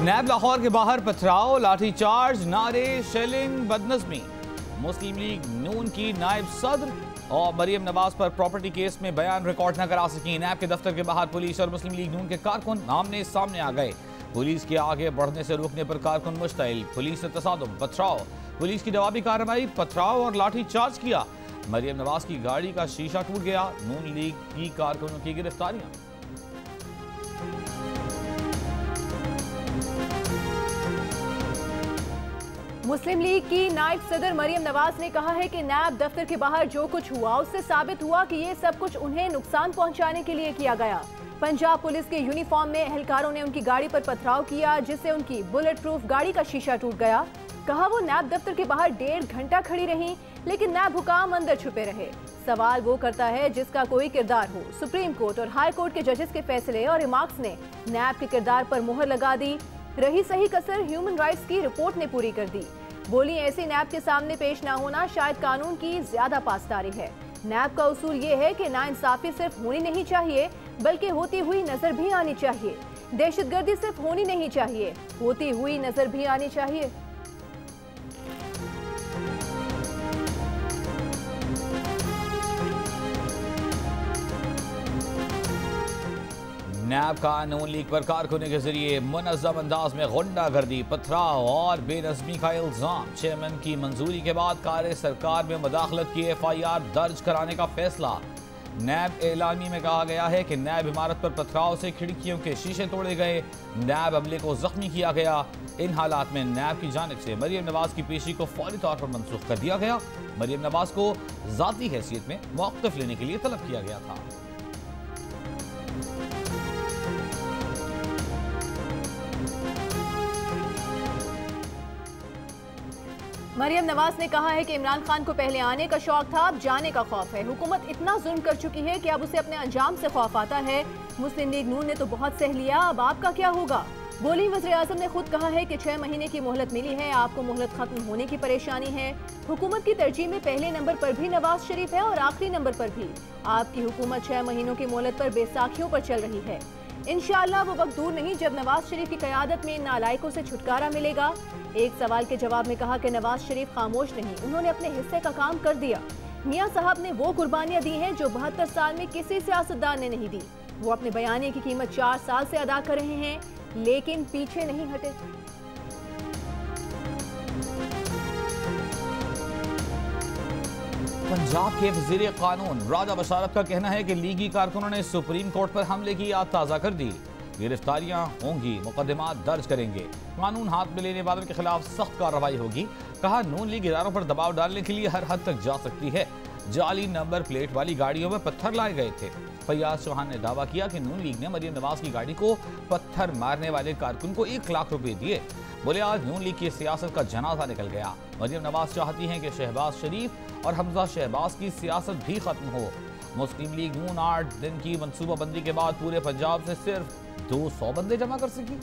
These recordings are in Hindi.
नैब लाहौर के बाहर पथराव, लाठीचार्ज, नारे, शेलिंग, बदनज़मी। मुस्लिम लीग नून की नायब सदर और मरियम नवाज पर प्रॉपर्टी केस में बयान रिकॉर्ड न करा सकी। नैब के दफ्तर के बाहर पुलिस और मुस्लिम लीग नून के कारकुन आमने सामने आ गए। पुलिस के आगे बढ़ने से रोकने पर कारकुन मुश्तइल। पुलिस ने तसादुम, पथराव, पुलिस की जवाबी कार्रवाई, पथराव और लाठीचार्ज किया। मरियम नवाज की गाड़ी का शीशा टूट गया। नून लीग की कारकुनों की गिरफ्तारियां। मुस्लिम लीग की नायब सदर मरियम नवाज ने कहा है कि नैब दफ्तर के बाहर जो कुछ हुआ उससे साबित हुआ कि ये सब कुछ उन्हें नुकसान पहुंचाने के लिए किया गया। पंजाब पुलिस के यूनिफॉर्म में एहलकारों ने उनकी गाड़ी पर पथराव किया, जिससे उनकी बुलेट प्रूफ गाड़ी का शीशा टूट गया। कहा वो नैब दफ्तर के बाहर 1.5 घंटा खड़ी रहीं, लेकिन नैब हुकाम अंदर छुपे रहे। सवाल वो करता है जिसका कोई किरदार हो। सुप्रीम कोर्ट और हाई कोर्ट के जजेस के फैसले और रिमार्क्स ने नैब के किरदार पर मुहर लगा दी। रही सही कसर ह्यूमन राइट्स की रिपोर्ट ने पूरी कर दी। बोली ऐसी नैब के सामने पेश ना होना शायद कानून की ज्यादा पासदारी है। नैब का उसूल ये है कि नाइंसाफी सिर्फ होनी नहीं चाहिए बल्कि होती हुई नजर भी आनी चाहिए। दहशतगर्दी सिर्फ होनी नहीं चाहिए, होती हुई नजर भी आनी चाहिए। नैब का नून लीग पर कारकुनों के जरिए मुनज़्ज़म अंदाज में गुंडागर्दी, पथराव और बेनज़मी का इल्जाम। चेयरमैन की मंजूरी के बाद कार्य सरकार में मुदाखलत की FIR दर्ज कराने का फैसला। नैब एलानी में कहा गया है कि नैब इमारत पर पथराव से खिड़कियों के शीशे तोड़े गए, नैब अमले को जख्मी किया गया। इन हालात में नैब की जानिब से मरियम नवाज की पेशी को फौरी तौर पर मनसूख कर दिया गया। मरियम नवाज को ज़ाती हैसियत में मौक़िफ़ लेने के लिए तलब किया गया था। मरियम नवाज ने कहा है कि इमरान खान को पहले आने का शौक था, अब जाने का खौफ है। हुकूमत इतना जुल्म कर चुकी है कि अब उसे अपने अंजाम से खौफ आता है। मुस्लिम लीग नून ने तो बहुत सह लिया, अब आपका क्या होगा। बोली वज़ीर आज़म ने खुद कहा है कि 6 महीने की मोहलत मिली है, आपको मोहलत खत्म होने की परेशानी है। हुकूमत की तरजीह में पहले नंबर पर भी नवाज शरीफ है और आखिरी नंबर पर भी। आपकी हुकूमत 6 महीनों की मोहलत पर बेसाखियों पर चल रही है। इंशाअल्लाह वो वक्त दूर नहीं जब नवाज शरीफ की क़यादत में इन नालायकों से छुटकारा मिलेगा। एक सवाल के जवाब में कहा कि नवाज शरीफ खामोश नहीं, उन्होंने अपने हिस्से का काम कर दिया। मियां साहब ने वो कुर्बानियां दी हैं जो 72 साल में किसी सियासतदान ने नहीं दी। वो अपने बयाने की कीमत 4 साल से अदा कर रहे हैं, लेकिन पीछे नहीं हटे। पंजाब के वज़ीर कानून राजा बशारत का कहना है कि लीगी कारकुनों ने सुप्रीम कोर्ट पर हमले की याद ताज़ा कर दी। गिरफ्तारियां होंगी, मुकदमा दर्ज करेंगे, कानून हाथ में लेने वालों के खिलाफ सख्त कार्रवाई होगी। कहा नून लीग इदारों पर दबाव डालने के लिए हर हद तक जा सकती है। जाली नंबर प्लेट वाली गाड़ियों में पत्थर लाए गए थे। फैयाज चौहान ने दावा किया कि नून लीग ने मरियम नवाज की गाड़ी को पत्थर मारने वाले कारकुन को 1 लाख रुपए दिए। बोले आज नून लीग की सियासत का जनाजा निकल गया। मरियम नवाज चाहती हैं कि शहबाज शरीफ और हमजा शहबाज की सियासत भी खत्म हो। मुस्लिम लीग नून 8 दिन की मनसूबाबंदी के बाद पूरे पंजाब से सिर्फ 200 बंदे जमा कर सकी।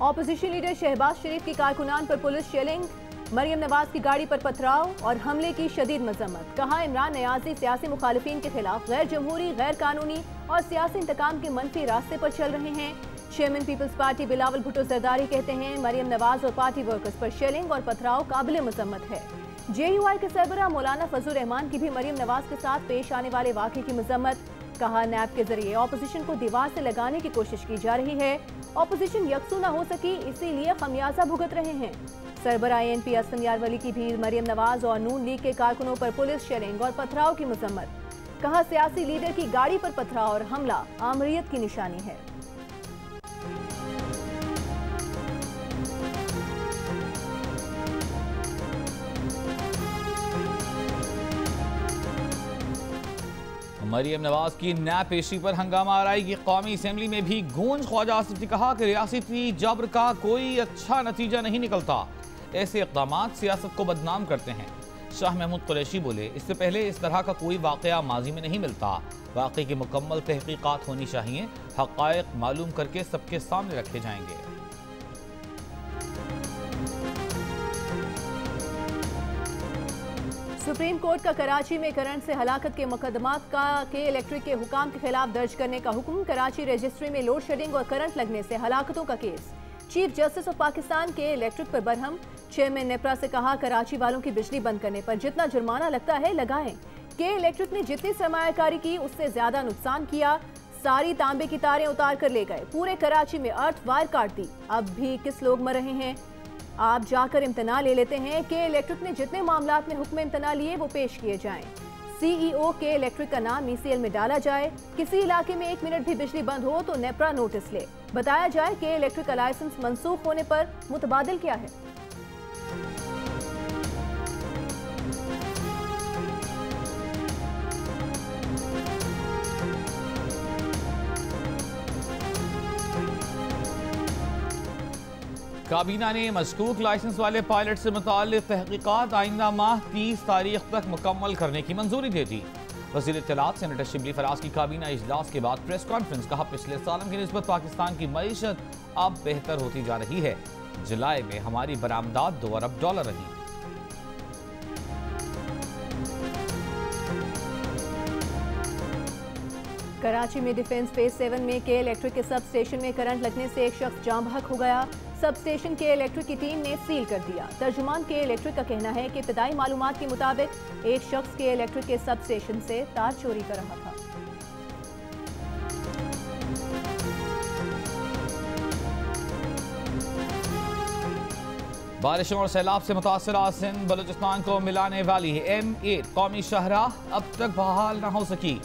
ऑपोजिशन लीडर शहबाज शरीफ की कारकुनान पर पुलिस शेलिंग, मरियम नवाज की गाड़ी पर पथराव और हमले की शदीद मजम्मत। कहा इमरान नियाजी सियासी मुखालिफिन के खिलाफ गैर जमहूरी, गैर कानूनी और सियासी इंतकाम के मनफी रास्ते पर चल रहे हैं। चेयरमैन पीपल्स पार्टी बिलावल भुट्टो जरदारी कहते हैं मरियम नवाज और पार्टी वर्कर्स पर शेलिंग और पथराव काबिल मजम्मत है। JUI के सरबराह मौलाना फजल रहमान की भी मरियम नवाज के साथ पेश आने वाले वाक़े की मजम्मत। कहा नैब के जरिए ऑपोजिशन को दीवार से लगाने की कोशिश की जा रही है। ऑपोजिशन यकसू न हो सकी, इसीलिए खमियाजा भुगत रहे हैं। सरबराह ANP असलम यारवली की भी मरियम नवाज और नून लीग के कारकुनों पर पुलिस शेलिंग और पथराव की मजम्मत। कहा सियासी लीडर की गाड़ी पर पथराव और हमला आमरीयत की निशानी है। मरियम नवाज की नैब पेशी पर हंगामा आराई की कौमी असम्बली में भी गूंज। ख्वाजा आसिफ ने कहा कि रियासती जबर का कोई अच्छा नतीजा नहीं निकलता, ऐसे इक़दाम सियासत को बदनाम करते हैं। शाह महमूद कुरैशी बोले इससे पहले इस तरह का कोई वाक़या माजी में नहीं मिलता। वाक़े की मुकम्मल तहकीकात होनी चाहिए, हक़ाइक़ मालूम करके सबके सामने रखे जाएंगे। सुप्रीम कोर्ट का कराची में करंट से हलाकत के मुकदमात के इलेक्ट्रिक के हुकाम के खिलाफ दर्ज करने का हुक्म। कराची रजिस्ट्री में लोड शेडिंग और करंट लगने से हलाकतों का case. Chief justice of Pakistan के इलेक्ट्रिक पर बरहम। चेयरमैन नेपरा से कहा कराची वालों की बिजली बंद करने पर जितना जुर्माना लगता है लगाएं। के इलेक्ट्रिक ने जितनी सरमायाकारी की उससे ज्यादा नुकसान किया। सारी तांबे की तारें उतार कर ले गए। पूरे कराची में अर्थ वायर काट दी। अब भी किस लोग मर रहे हैं? आप जाकर इम्तना ले लेते हैं। के इलेक्ट्रिक ने जितने मामलात में हुक्म इम्तना लिए वो पेश किए जाएं। सीईओ के इलेक्ट्रिक का नाम ईसीएल में डाला जाए। किसी इलाके में 1 मिनट भी बिजली बंद हो तो नेपरा नोटिस ले। बताया जाए कि इलेक्ट्रिक का लाइसेंस मंसूख होने पर मुतबादिल क्या है। काबीना ने मशकूक लाइसेंस वाले पायलट से मुताल्लिक तहकीकात आइंदा माह 30 तारीख तक मुकम्मल करने की मंजूरी दे दी। वज़ीर इत्तलात सेनेटर शिबली फराज की काबीना इजलास के बाद प्रेस कॉन्फ्रेंस। कहा पिछले सालों की निस्बत पाकिस्तान की मईशत अब बेहतर होती जा रही है। जुलाई में हमारी बरामदात $2 अरब रही। कराची में डिफेंस फेज 7 में के इलेक्ट्रिक के सब स्टेशन में करंट लगने से एक शख्स जाम बहक हो गया। सब स्टेशन के इलेक्ट्रिक की टीम ने सील कर दिया। तर्जुमान के इलेक्ट्रिक का कहना है कि इब्तदाई मालूमात के मुताबिक एक शख्स के इलेक्ट्रिक के सब स्टेशन से तार चोरी कर रहा था। बारिशों और सैलाब से मुतासरा सिंध बलूचिस्तान को मिलाने वाली M8 कौमी शाहराह अब तक बहाल न हो सकी।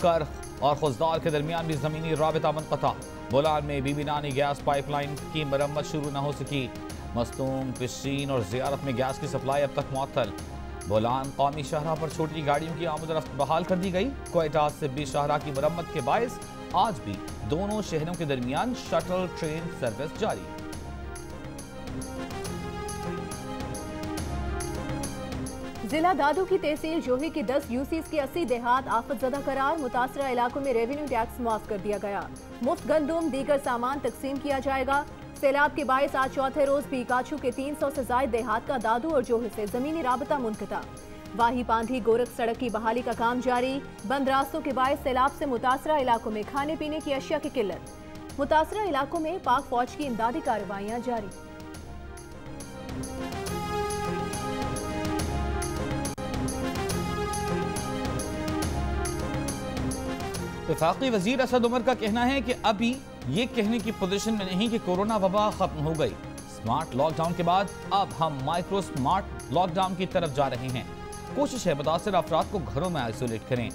कर्ख और खुजदार के दरमियान भी जमीनी राबिता मुनक़ता। बोलान में बीबी नानी गैस पाइपलाइन की मरम्मत शुरू न हो सकी। मस्तूम, पिशीन और ज़ियारत में गैस की सप्लाई अब तक मुअत्तल। बोलान कौमी शाहराह पर छोटी गाड़ियों की आमद-ओ-रफ्त बहाल कर दी गई। क्वेटा सिब्बी शाहराह की मरम्मत के बायस आज भी दोनों शहरों के दरमियान शटल ट्रेन सर्विस जारी। जिला दादू की तहसील जोही की 10 यूसीज के 80 देहात आफतजदा करार। मुतासरा इलाकों में रेवेन्यू टैक्स माफ कर दिया गया। मुफ्त गंदुम दीगर सामान तकसीम किया जाएगा। सैलाब के बायस आज चौथे रोज भी काछू के 300 से जायद देहात का दादू और जोही से जमीनी राबता मुनक़ता। वाही पांधी गोरख सड़क की बहाली का काम जारी। बंद रास्तों के बायस सैलाब से मुतासरा इलाकों में खाने पीने की अशिया की किल्लत। मुतासरा इलाकों में पाक फौज की इमदादी कार्रवाइयां जारी। वफाकी वजीर असद उमर का कहना है कि अभी ये कहने की पोजीशन में नहीं कि कोरोना वबा खत्म हो गई। स्मार्ट लॉकडाउन के बाद अब हम माइक्रो स्मार्ट लॉकडाउन की तरफ जा रहे हैं। कोशिश है मुतासर अफराद को घरों में आइसोलेट करें।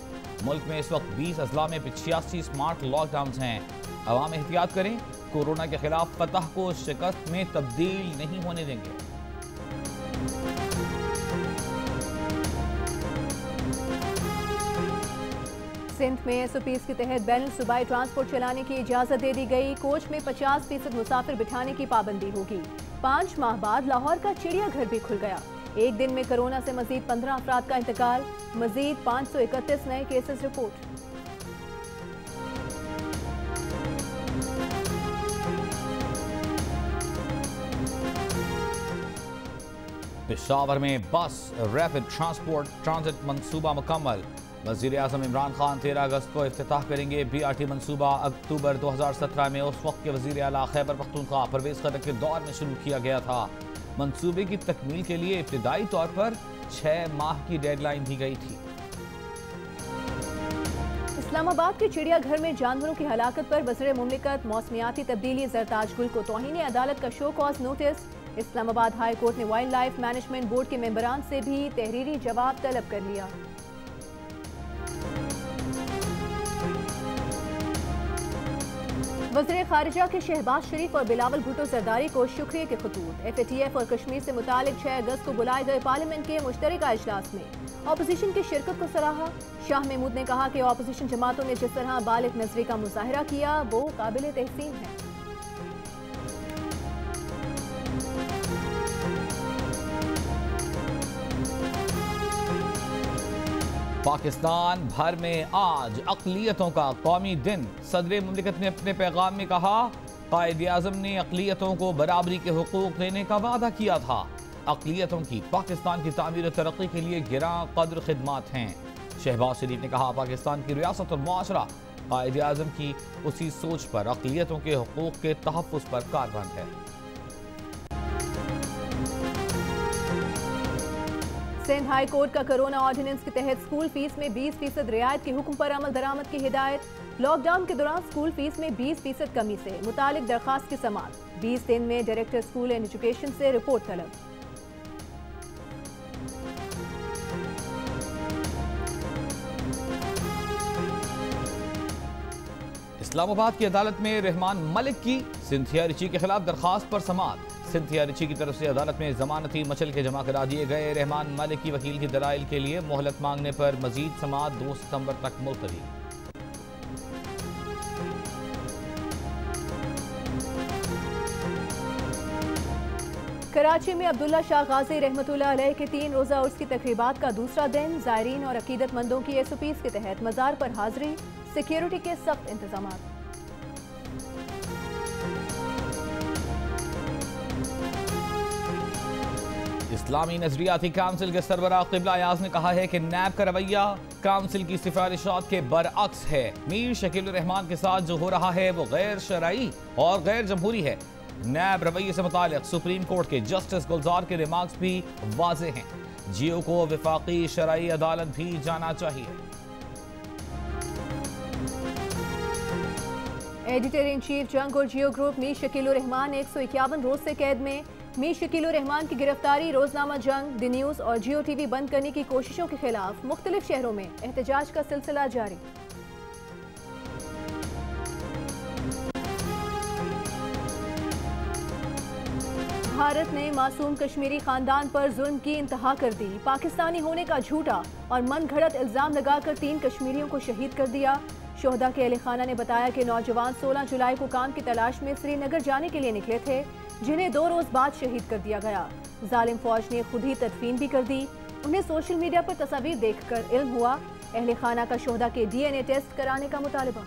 मुल्क में इस वक्त 20 अजला में 85 स्मार्ट लॉकडाउन हैं। अवाम एहतियात करें। कोरोना के खिलाफ फतह को शिकस्त में तब्दील नहीं होने देंगे। सिंध में एसओपीज के तहत बैनुल सूबाई ट्रांसपोर्ट चलाने की इजाजत दे दी गई। कोच में 50% मुसाफिर बिठाने की पाबंदी होगी। 5 माह बाद लाहौर का चिड़ियाघर भी खुल गया। एक दिन में कोरोना से मजीद 15 अफराद का इंतकाल। मजीद 531 नए केसेस रिपोर्ट। पेशावर में बस रैपिड ट्रांजिट मंसूबा मुकम्मल। वज़ीर आज़म इमरान खान 13 अगस्त को इफ्तिताह करेंगे। BRT मंसूबा अक्टूबर 2017 में उस वक्त के वज़ीर आला खैबर पख्तूनख्वा परवेज़ खट्टर के दौर में शुरू किया गया था। मंसूबे की तकमील के लिए इब्तिदाई तौर पर 6 माह की डेडलाइन दी गई थी। इस्लामाबाद के चिड़ियाघर में जानवरों की हलाकत पर वज़ीर मुमलिकत मौसमियाती तब्दीली ज़रताज गुल को तौहीन अदालत का show cause notice. Islamabad high court ने वाइल्ड लाइफ मैनेजमेंट बोर्ड के मेंबरान से भी तहरीरी जवाब तलब कर लिया। वज़ीर खारिजा के शहबाज शरीफ और बिलावल भुट्टो जरदारी को शुक्रिया के खतूत। FATF और कश्मीर से मुतालिक 6 अगस्त को बुलाए गए पार्लियामेंट के मुश्तरका इजलास में ऑपोजिशन की शिरकत को सराहा। शाह महमूद ने कहा कि ऑपोजिशन जमातों ने जिस तरह बालिग नजरी का मुजाहिरा किया वो काबिल तहसीन है। पाकिस्तान भर में आज अक़लियतों का कौमी दिन। सदर मुमलिकत ने अपने पैगाम में कहा, कायद-ए-आज़म ने अक़लियतों को बराबरी के हुकूक देने का वादा किया था। अक़लियतों की पाकिस्तान की तामीर और तरक्की के लिए गिरां कद्र खिदमात हैं। शहबाज शरीफ ने कहा, पाकिस्तान की रियासत और मुआशरा कायद आज़म की उसी सोच पर अक़लियतों के हुकूक़ के तहफ़्फ़ुज़ पर कारबंद है। सिंध हाई कोर्ट का कोरोना ऑर्डिनेंस के तहत स्कूल फीस में 20% रियायत के हुक्म पर अमल दरामद की हिदायत। लॉकडाउन के दौरान स्कूल फीस में 20% कमी से मुतालिक दरखास्त की समाअत। 20 दिन में डायरेक्टर स्कूल एंड एजुकेशन से रिपोर्ट तलब। इस्लामाबाद की अदालत में रहमान मलिक की सिंथिया रिची के खिलाफ दरखास्त पर समाअत। सिंथिया रिची की तरफ से अदालत में जमानती मचल के जमा करा दिए गए। रहमान मलिक की वकील की दलाइल के लिए मोहलत मांगने पर मजीद समाअत 2 सितंबर तक मुलतवी। कराची में अब्दुल्ला शाह गाजी रहमतुल्लाह अलैह के 3 रोज़ा उर्स की तकरीबात का दूसरा दिन। ज़ायरीन और अकीदतमंदों की SOPs के तहत मज़ार पर हाजिरी, सिक्योरिटी के सख्त इंतजाम। इस्लामी नजरियाती काउंसिल के सरबराह क़िबला अयाज ने कहा है कि नैब का रवैया काउंसिल की सिफारिशात के बरअक्स है। मीर शकील रहमान के साथ जो हो रहा है वो गैर शरई और गैर जमहूरी है। नैब रवैये से मुतालिक सुप्रीम कोर्ट के जस्टिस गुलजार के रिमार्क्स भी वाज़ेह हैं। जियो को वफाकी शरई अदालत भी जाना चाहिए। एडिटर इन चीफ जंग और जियो ग्रुप मीर शकील रहमान 151 रोज से कैद में। मीर शकील रहमान की गिरफ्तारी, रोजनामा जंग, द न्यूज़ और जियो TV बंद करने की कोशिशों के खिलाफ मुख्तलिफ शहरों में एहतजाज का सिलसिला जारी। भारत ने मासूम कश्मीरी खानदान पर जुल्म की इंतहा कर दी। पाकिस्तानी होने का झूठा और मन घड़त इल्जाम लगाकर 3 कश्मीरियों को शहीद कर दिया। शोहदा के अहले खाना ने बताया कि नौजवान 16 जुलाई को काम की तलाश में श्रीनगर जाने के लिए निकले थे, जिन्हें 2 रोज बाद शहीद कर दिया गया। जालिम फौज ने खुद ही तदफीन भी कर दी। उन्हें सोशल मीडिया पर तस्वीर देखकर इल्म हुआ। अहले खाना का शोहदा के DNA टेस्ट कराने का मुतालबा।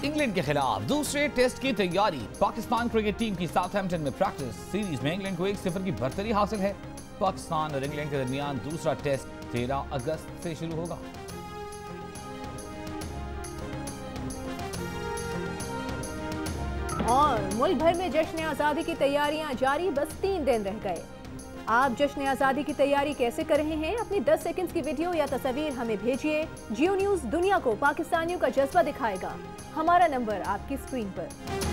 इंग्लैंड के खिलाफ दूसरे टेस्ट की तैयारी। पाकिस्तान क्रिकेट टीम की साउथहैम्पटन में प्रैक्टिस सीरीज में इंग्लैंड को 1-0 की बढ़तरी हासिल है। पाकिस्तान और इंग्लैंड के दरमियान दूसरा टेस्ट 13 अगस्त से शुरू होगा। और मुल्क भर में जश्न आज़ादी की तैयारियां जारी, बस 3 दिन रह गए। आप जश्न आज़ादी की तैयारी कैसे कर रहे हैं? अपनी 10 सेकंड्स की वीडियो या तस्वीर हमें भेजिए। जियो न्यूज़ दुनिया को पाकिस्तानियों का जज्बा दिखाएगा। हमारा नंबर आपकी स्क्रीन पर।